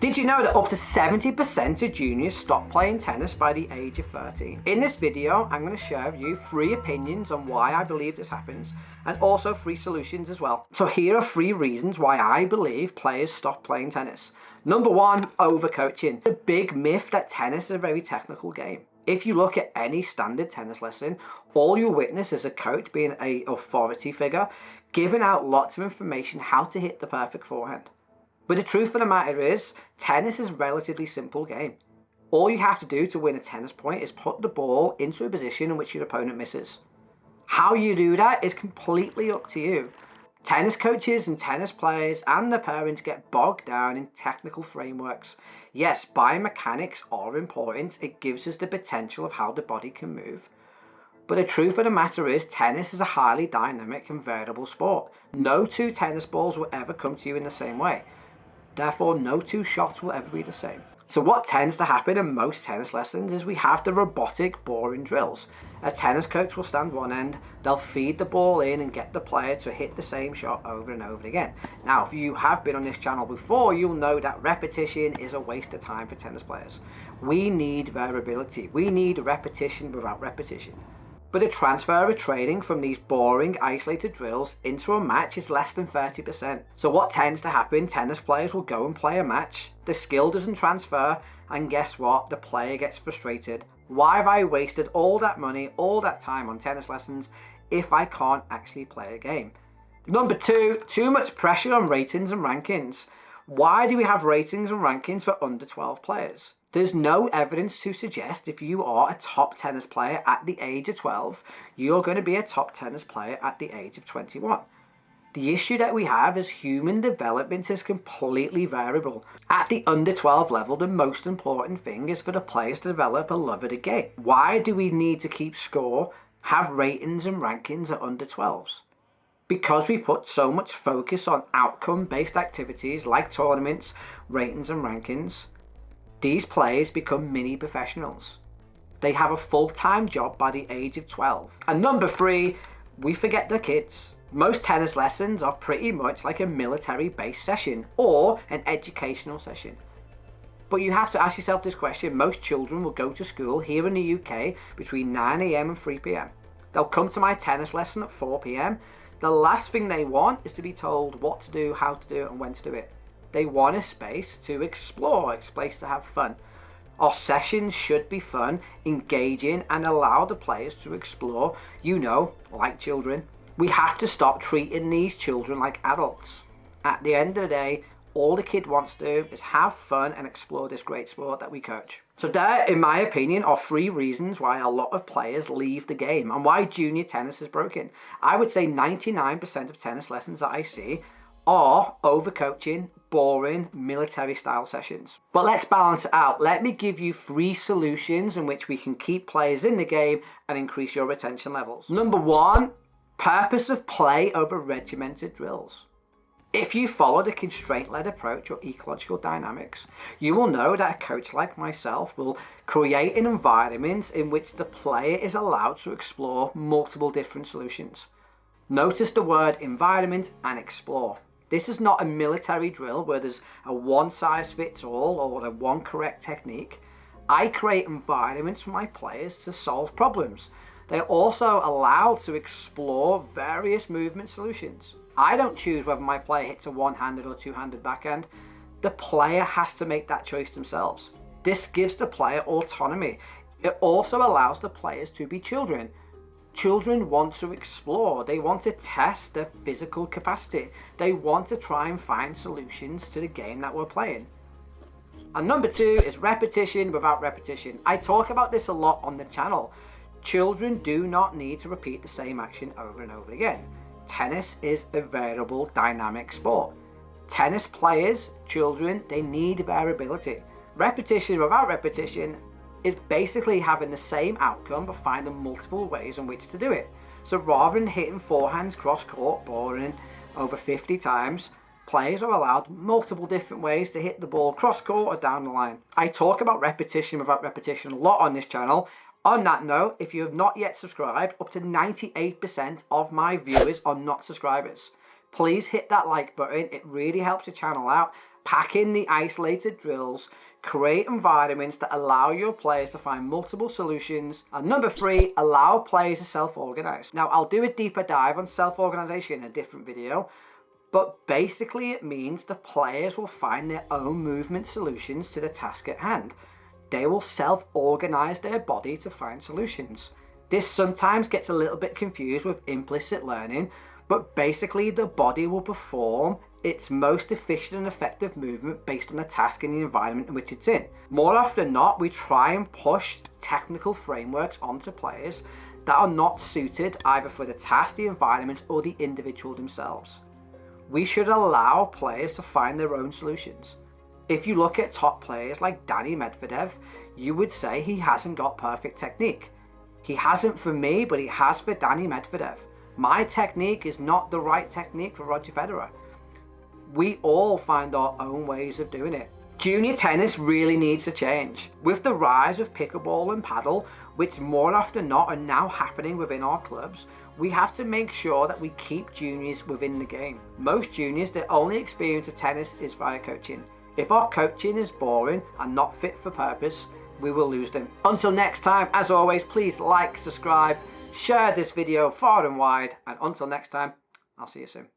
Did you know that up to 70% of juniors stop playing tennis by the age of 13? In this video, I'm going to share with you 3 opinions on why I believe this happens, and also 3 solutions as well. So here are 3 reasons why I believe players stop playing tennis. Number 1, overcoaching. The big myth that tennis is a very technical game. If you look at any standard tennis lesson, all you'll witness is a coach being an authority figure, giving out lots of information how to hit the perfect forehand. But the truth of the matter is, tennis is a relatively simple game. All you have to do to win a tennis point is put the ball into a position in which your opponent misses. How you do that is completely up to you. Tennis coaches and tennis players and their parents get bogged down in technical frameworks. Yes, biomechanics are important. It gives us the potential of how the body can move. But the truth of the matter is, tennis is a highly dynamic and variable sport. No 2 tennis balls will ever come to you in the same way. Therefore, no 2 shots will ever be the same. So what tends to happen in most tennis lessons is we have the robotic, boring drills. A tennis coach will stand one end, they'll feed the ball in and get the player to hit the same shot over and over again. Now, if you have been on this channel before, you'll know that repetition is a waste of time for tennis players. We need variability. We need repetition without repetition. But the transfer of training from these boring, isolated drills into a match is less than 30%. So what tends to happen, tennis players will go and play a match, the skill doesn't transfer, and guess what? The player gets frustrated. Why have I wasted all that money, all that time on tennis lessons if I can't actually play a game? Number 2, too much pressure on ratings and rankings. Why do we have ratings and rankings for under 12 players? There's no evidence to suggest if you are a top tennis player at the age of 12, you're going to be a top tennis player at the age of 21. The issue that we have is human development is completely variable. At the under 12 level, the most important thing is for the players to develop a love of the game. Why do we need to keep score, have ratings and rankings at under 12s? Because we put so much focus on outcome-based activities like tournaments, ratings and rankings. These players become mini professionals. They have a full-time job by the age of 12. And number 3, we forget the kids. Most tennis lessons are pretty much like a military-based session or an educational session. But you have to ask yourself this question. Most children will go to school here in the UK between 9 AM and 3 PM. They'll come to my tennis lesson at 4 PM. The last thing they want is to be told what to do, how to do it, and when to do it. They want a space to explore, a space to have fun. Our sessions should be fun, engaging, and allow the players to explore, like children. We have to stop treating these children like adults. At the end of the day, all the kid wants to do is have fun and explore this great sport that we coach. So there, in my opinion, are 3 reasons why a lot of players leave the game and why junior tennis is broken. I would say 99% of tennis lessons that I see are overcoaching, boring, military-style sessions. But let's balance it out. Let me give you 3 solutions in which we can keep players in the game and increase your retention levels. Number 1, purpose of play over regimented drills. If you follow the constraint-led approach or ecological dynamics, you will know that a coach like myself will create an environment in which the player is allowed to explore multiple different solutions. Notice the word environment and explore. This is not a military drill where there's a one-size-fits-all or a one correct technique. I create environments for my players to solve problems. They're also allowed to explore various movement solutions. I don't choose whether my player hits a one-handed or two-handed backhand. The player has to make that choice themselves. This gives the player autonomy. It also allows the players to be children. Children want to explore. They want to test their physical capacity. They want to try and find solutions to the game that we're playing. And number 2 is repetition without repetition. I talk about this a lot on the channel. Children do not need to repeat the same action over and over again. Tennis is a variable, dynamic sport. Tennis players, children, they need variability. Repetition without repetition is basically having the same outcome but finding multiple ways in which to do it. So rather than hitting forehands cross-court, boring over 50 times, players are allowed multiple different ways to hit the ball cross-court or down the line. I talk about repetition without repetition a lot on this channel. On that note, if you have not yet subscribed, up to 98% of my viewers are not subscribers. Please hit that like button. It really helps the channel out. Pack in the isolated drills, create environments that allow your players to find multiple solutions. And number 3, allow players to self-organize. Now, I'll do a deeper dive on self-organization in a different video, but basically it means the players will find their own movement solutions to the task at hand. They will self-organize their body to find solutions. This sometimes gets a little bit confused with implicit learning, but basically the body will perform its most efficient and effective movement based on the task and the environment in which it's in. More often than not, we try and push technical frameworks onto players that are not suited either for the task, the environment, or the individual themselves. We should allow players to find their own solutions. If you look at top players like Danny Medvedev, you would say he hasn't got perfect technique. He hasn't for me, but he has for Danny Medvedev. My technique is not the right technique for Roger Federer. We all find our own ways of doing it. Junior tennis really needs to change. With the rise of pickleball and paddle, which more often than not are now happening within our clubs, we have to make sure that we keep juniors within the game. Most juniors, their only experience of tennis is via coaching. If our coaching is boring and not fit for purpose, we will lose them. Until next time, as always, please like, subscribe, share this video far and wide, and until next time, I'll see you soon.